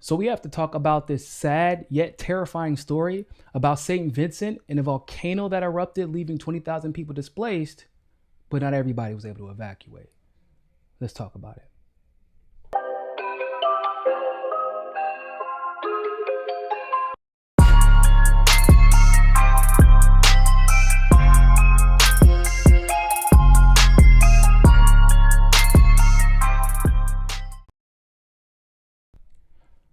So we have to talk about this sad yet terrifying story about St. Vincent and a volcano that erupted, leaving 20,000 people displaced, but not everybody was able to evacuate. Let's talk about it.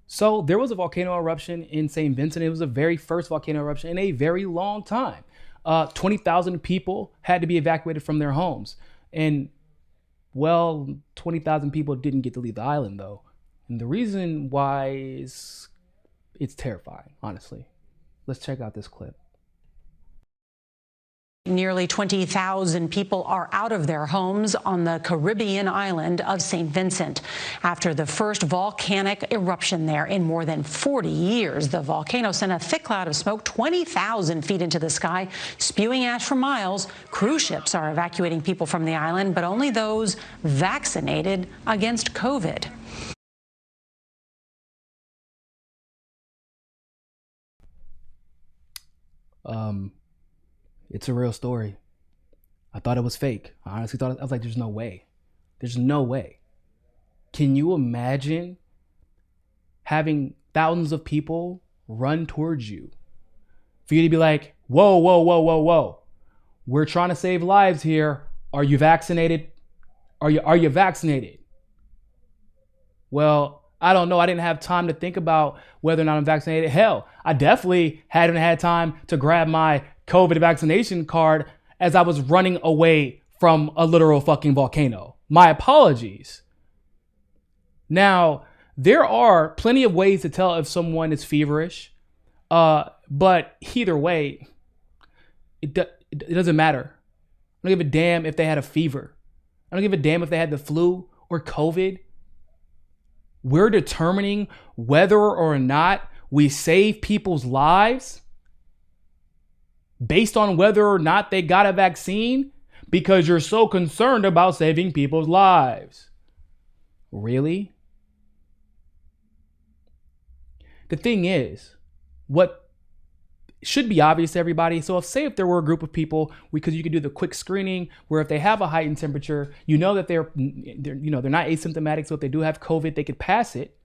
So there was a volcano eruption in St. Vincent. It was the very first volcano eruption in a very long time. 20,000 people had to be evacuated from their homes. And well, 20,000 people didn't get to leave the island though. And the reason why is it's terrifying, honestly. Let's check out this clip. Nearly 20,000 people are out of their homes on the Caribbean island of Saint Vincent after the first volcanic eruption there in more than 40 years. The volcano sent a thick cloud of smoke 20,000 feet into the sky, spewing ash for miles. Cruise ships are evacuating people from the island, but only those vaccinated against COVID. It's a real story. I thought it was fake. I honestly thought, I was like, there's no way. There's no way. Can you imagine having thousands of people run towards you for you to be like, whoa, whoa, whoa, whoa, whoa. We're trying to save lives here. Are you vaccinated? Are you vaccinated? Well, I don't know. I didn't have time to think about whether or not I'm vaccinated. Hell, I definitely hadn't had time to grab my COVID vaccination card as I was running away from a literal fucking volcano. My apologies. Now, there are plenty of ways to tell if someone is feverish, but either way, it doesn't matter. I don't give a damn if they had a fever. I don't give a damn if they had the flu or COVID. We're determining whether or not we save people's lives based on whether or not they got a vaccine because you're so concerned about saving people's lives. Really? The thing is, what should be obvious to everybody. So if there were a group of people, because you could do the quick screening where if they have a heightened temperature, you know that they're not asymptomatic. So if they do have COVID, they could pass it.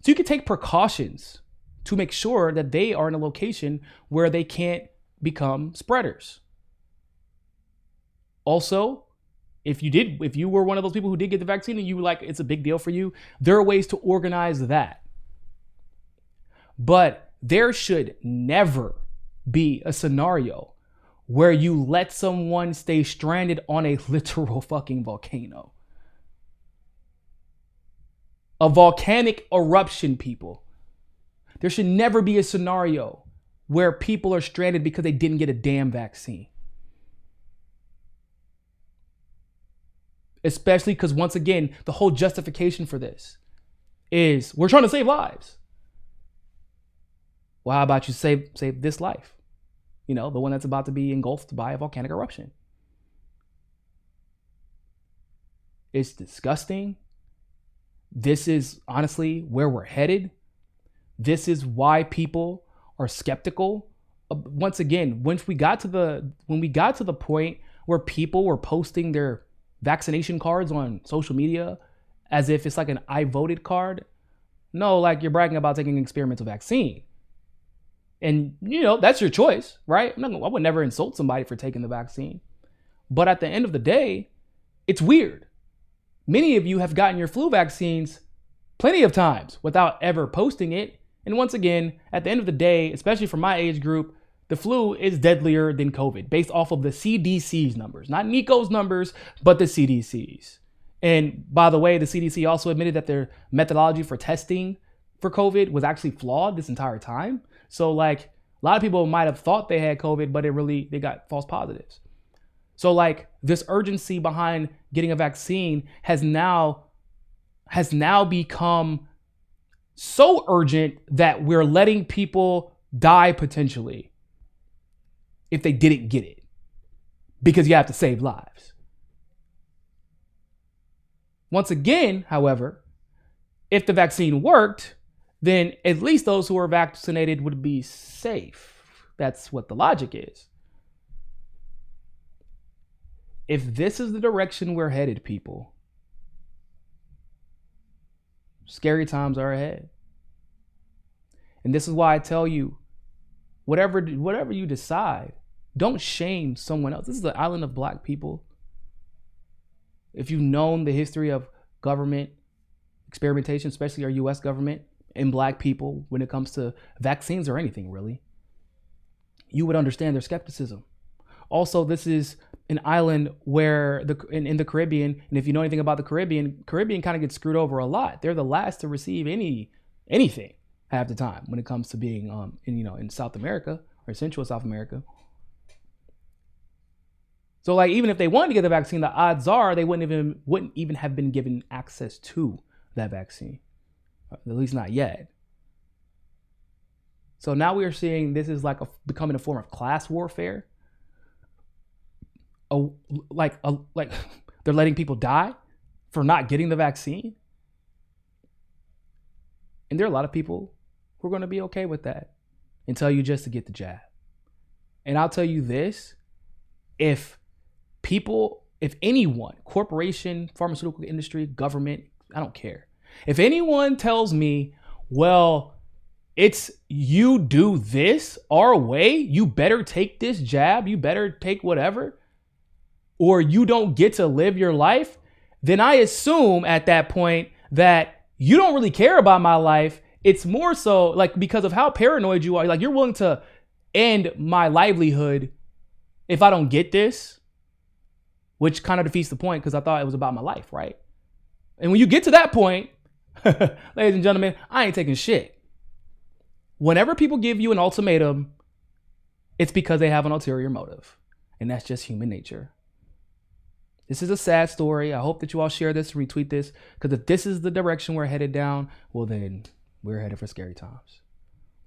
So you could take precautions to make sure that they are in a location where they can't become spreaders. Also, if you were one of those people who did get the vaccine and you were like, it's a big deal for you, there are ways to organize that. But there should never be a scenario where you let someone stay stranded on a literal fucking volcano. A volcanic eruption, people. There should never be a scenario where people are stranded because they didn't get a damn vaccine. Especially because, once again, the whole justification for this is we're trying to save lives. Well, how about you save this life? You know, the one that's about to be engulfed by a volcanic eruption. It's disgusting. This is honestly where we're headed. This is why people are skeptical. Once again, when we got to the point where people were posting their vaccination cards on social media as if it's like an I voted card. No, like you're bragging about taking an experimental vaccine. And that's your choice, right? I would never insult somebody for taking the vaccine. But at the end of the day, it's weird. Many of you have gotten your flu vaccines plenty of times without ever posting it. And once again, at the end of the day, especially for my age group, the flu is deadlier than COVID based off of the CDC's numbers, not Niko's numbers, but the CDC's. And by the way, the CDC also admitted that their methodology for testing for COVID was actually flawed this entire time. So like a lot of people might have thought they had COVID, but they got false positives. So like this urgency behind getting a vaccine has now become so urgent that we're letting people die potentially if they didn't get it because you have to save lives. Once again, however, if the vaccine worked, then at least those who are vaccinated would be safe. That's what the logic is. If this is the direction we're headed, people, scary times are ahead. And this is why I tell you, whatever you decide, don't shame someone else. This is the island of black people. If you've known the history of government experimentation, especially our US government and black people when it comes to vaccines or anything really, you would understand their skepticism. Also, this is an island where in the Caribbean, and if you know anything about the Caribbean kind of gets screwed over a lot. They're the last to receive anything half the time when it comes to being in South America or Central South America. So like even if they wanted to get the vaccine, the odds are they wouldn't even have been given access to that vaccine, at least not yet. So now we are seeing this is like becoming a form of class warfare. Like they're letting people die for not getting the vaccine. And there are a lot of people who are going to be okay with that and tell you just to get the jab. And I'll tell you this, if anyone, corporation, pharmaceutical industry, government, I don't care. If anyone tells me, well, it's you do this our way, you better take this jab, you better take whatever, or you don't get to live your life, then I assume at that point that you don't really care about my life. It's more so like because of how paranoid you are, like you're willing to end my livelihood if I don't get this, which kind of defeats the point because I thought it was about my life, right? And when you get to that point, ladies and gentlemen, I ain't taking shit. Whenever people give you an ultimatum, it's because they have an ulterior motive. And that's just human nature. This is a sad story. I hope that you all share this, retweet this, because if this is the direction we're headed down, well then we're headed for scary times.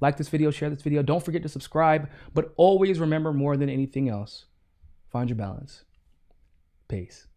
Like this video, share this video. Don't forget to subscribe, but always remember more than anything else, find your balance. Peace.